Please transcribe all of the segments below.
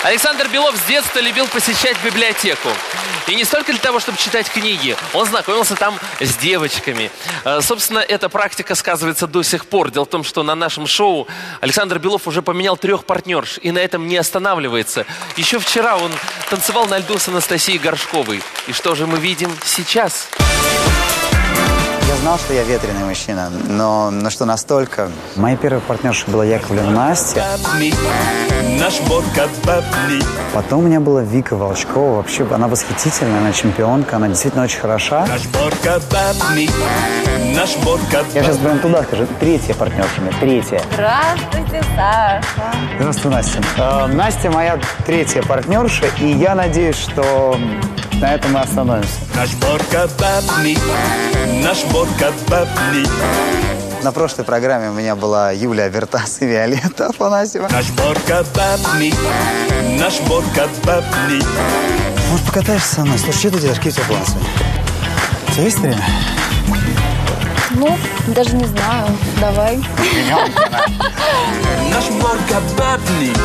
Александр Белов с детства любил посещать библиотеку. И не столько для того, чтобы читать книги. Он знакомился там с девочками. Собственно, эта практика сказывается до сих пор. Дело в том, что на нашем шоу Александр Белов уже поменял 3 партнерш. И на этом не останавливается. Еще вчера он танцевал на льду с Анастасией Горшковой. И что же мы видим сейчас? Я знал, что я ветреный мужчина, но что настолько. Моя первая партнерша была Яковлева Настя. Потом у меня была Вика Волчкова. Вообще, она восхитительная, она чемпионка, она действительно очень хороша. Я сейчас прям туда скажу. 3-я партнерша у меня, 3-я. Здравствуйте, Саша. Здравствуй, Настя. Настя моя 3-я партнерша, и я надеюсь, что на этом мы остановимся. На прошлой программе у меня была Юлия Вертас и Виолетта Афанасьева. Может, покатаешься со мной? Слушай, что ты делаешь? Какие у тебя планы сегодня? У тебя есть время? Ну, даже не знаю. Давай. Наш Борка бабник,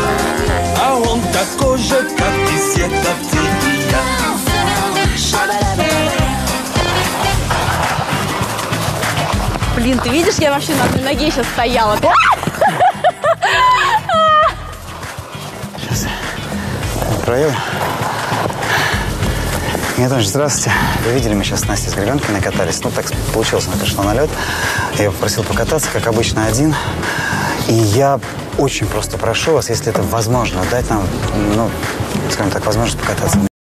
а он такой же, как и все, как ты и я. Блин, ты видишь, я вообще на одной ноге сейчас стояла. Сейчас. Проеду. Нет, Анж, здравствуйте. Вы видели, мы сейчас с Настей с гребенкой накатались. Ну, так получилось, она пришла на лед. Я ее попросил покататься, как обычно, один. И я очень просто прошу вас, если это возможно, дать нам, ну, скажем так, возможность покататься.